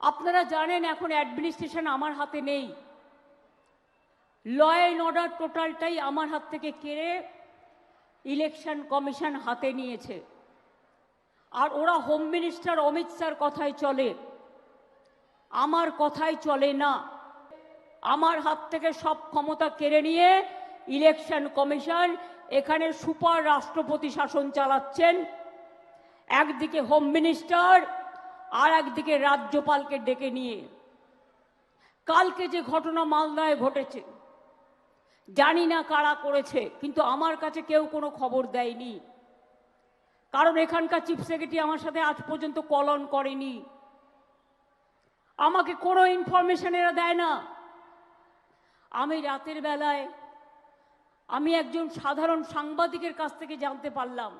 আপনারা জানেন এখন অ্যাডমিনিস্ট্রেশন আমার হাতে নেই, ল অ্যান্ড অর্ডার টোটালটাই আমার হাত থেকে কেড়ে ইলেকশন কমিশন হাতে নিয়েছে। আর ওরা হোম মিনিস্টার অমিত শাহর কথাই চলে, আমার কথাই চলে না। আমার হাত থেকে সব ক্ষমতা কেড়ে নিয়ে ইলেকশন কমিশন এখানে সুপার রাষ্ট্রপতি শাসন চালাচ্ছেন। একদিকে হোম মিনিস্টার আর একদিকে রাজ্যপালকে ডেকে নিয়ে। কালকে যে ঘটনা মালদায় ঘটেছে, জানি না কারা করেছে, কিন্তু আমার কাছে কেউ কোনো খবর দেয়নি, কারণ এখানকার চিফ সেক্রেটারি আমার সাথে আজ পর্যন্ত কল অন করেনি, আমাকে কোনো ইনফরমেশন এরা দেয় না। আমি রাতের বেলায় আমি একজন সাধারণ সাংবাদিকের কাছ থেকে জানতে পারলাম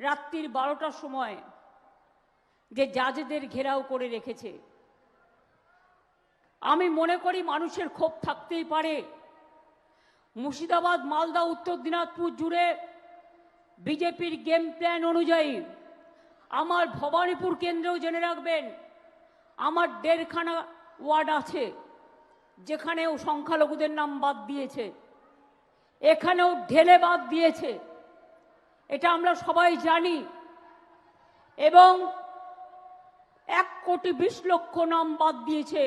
রাত্রির 12টার সময় যে জাজেদের ঘেরাও করে রেখেছে। আমি মনে করি মানুষের ক্ষোভ থাকতেই পারে। মুর্শিদাবাদ, মালদা, উত্তর দিনাজপুর জুড়ে বিজেপির গেম প্ল্যান অনুযায়ী আমার ভবানীপুর কেন্দ্রেও জেনে রাখবেন, আমার 1.5খানা ওয়ার্ড আছে যেখানেও সংখ্যালঘুদের নাম বাদ দিয়েছে, এখানেও ঢেলে বাদ দিয়েছে, এটা আমরা সবাই জানি। এবং 1,20,00,000 নাম বাদ দিয়েছে।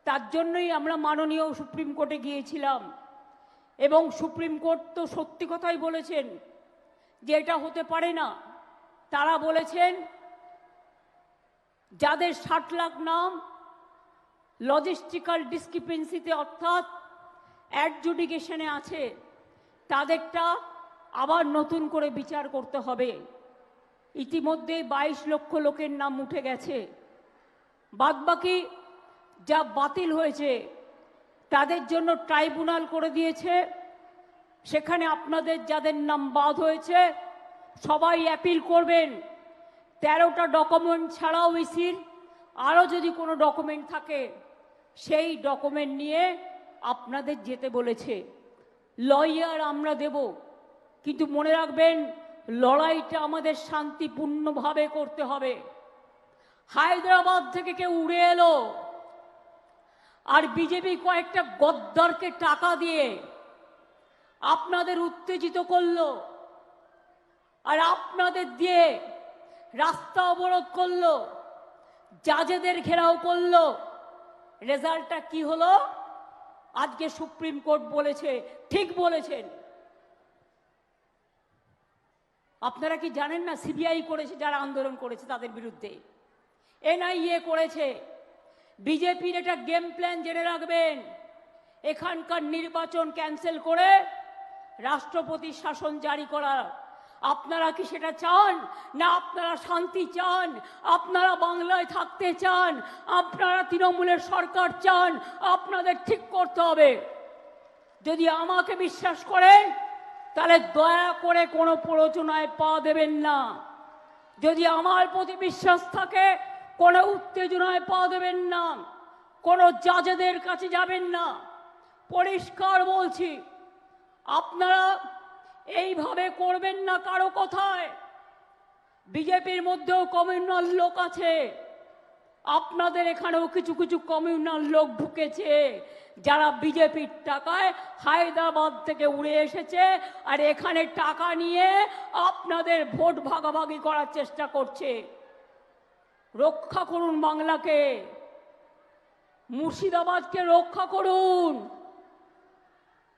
তার জন্যই আমরা মাননীয় সুপ্রিম কোর্টে গিয়েছিলাম, এবং সুপ্রিম কোর্ট তো সত্যি কথাই বলেছেন যে এটা হতে পারে না। তারা বলেছেন যাদের 60 লাখ নাম লজিস্টিক্যাল ডিসক্রিপেন্সিতে অর্থাৎ অ্যাডজুডিকেশনে আছে, তাদেরটা আবার নতুন করে বিচার করতে হবে। ইতিমধ্যে 22 লক্ষ লোকের নাম উঠে গেছে। বাদবাকি যা বাতিল হয়েছে তাদের জন্য ট্রাইব্যুনাল করে দিয়েছে। সেখানে আপনাদের যাদের নাম বাদ হয়েছে সবাই অ্যাপিল করবেন। 13টা ডকুমেন্ট ছাড়াও ইসির আরও যদি কোনো ডকুমেন্ট থাকে সেই ডকুমেন্ট নিয়ে আপনাদের যেতে বলেছে। লয়ার আমরা দেব, কিন্তু মনে রাখবেন লড়াইটা আমাদের শান্তিপূর্ণভাবে করতে হবে। হায়দ্রাবাদ থেকে কেউ উড়ে এলো আর বিজেপি কয়েকটা গদ্দারকে টাকা দিয়ে আপনাদের উত্তেজিত করলো, আর আপনাদের দিয়ে রাস্তা অবরোধ করলো, জাজেদের ঘেরাও করলো। রেজাল্টটা কি হলো? আজকে সুপ্রিম কোর্ট বলেছে, ঠিক বলেছেন। আপনারা কি জানেন না সিবিআই করেছে যারা আন্দোলন করেছে তাদের বিরুদ্ধে, এনআইএ করেছে। বিজেপির এটা গেম প্ল্যান জেনে রাখবেন। এখানকার নির্বাচন ক্যান্সেল করে রাষ্ট্রপতির শাসন জারি করা। আপনারা কি সেটা চান? না আপনারা শান্তি চান? আপনারা বাংলায় থাকতে চান? আপনারা তৃণমূলের সরকার চান? আপনাদের ঠিক করতে হবে। যদি আমাকে বিশ্বাস করেন তাহলে দয়া করে কোনো প্ররোচনায় পা দেবেন না। যদি আমার প্রতি বিশ্বাস থাকে কোনো উত্তেজনায় পা দেবেন না, কোনো জাজেদের কাছে যাবেন না। পরিষ্কার বলছি, আপনারা এইভাবে করবেন না কারো কথায়। বিজেপির মধ্যেও কমিউনাল লোক আছে, আপনাদের এখানেও কিছু কিছু কমিউনাল লোক ঢুকেছে যারা বিজেপির টাকায় হায়দ্রাবাদ থেকে উড়ে এসেছে আর এখানে টাকা নিয়ে আপনাদের ভোট ভাগাভাগি করার চেষ্টা করছে। রক্ষা করুন বাংলাকে, মুর্শিদাবাদকে রক্ষা করুন,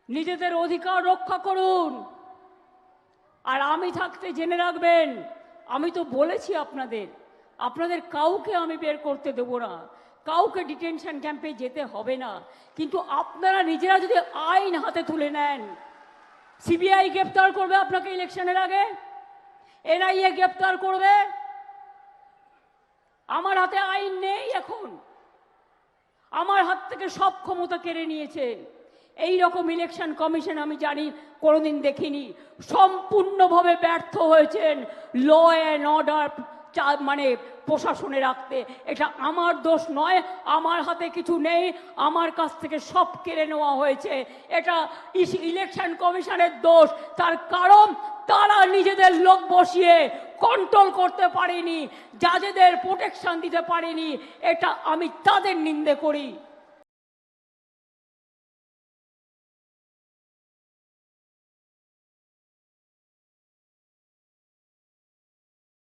নিজেদের অধিকার রক্ষা করুন। আর আমি থাকতে জেনে রাখবেন, আমি তো বলেছি আপনাদের কাউকে আমি বের করতে দেবো না, কাউকে ডিটেনশন ক্যাম্পে যেতে হবে না। কিন্তু আপনারা নিজেরা যদি আইন হাতে তুলে নেন, সিবিআই গ্রেপ্তার করবে আপনাকে ইলেকশনের আগে, এনআইএ গ্রেপ্তার করবে। আমার হাতে আইন নেই এখন, আমার হাত থেকে সব ক্ষমতা কেড়ে নিয়েছে। এই রকম ইলেকশন কমিশন আমি জানি কোনোদিন দেখিনি। সম্পূর্ণভাবে ব্যর্থ হয়েছেন ল অ্যান্ড অর্ডার মানে প্রশাসনে রাখতে। এটা আমার দোষ নয়, আমার হাতে কিছু নেই, আমার কাছ থেকে সব কেড়ে নেওয়া হয়েছে। এটা ইলেকশন কমিশনের দোষ। তার কারণ তারা নিজেদের লোক বসিয়ে কন্ট্রোল করতে পারেনি, জাজেদের প্রোটেকশন দিতে পারেনি, এটা আমি তাদের নিন্দে করি।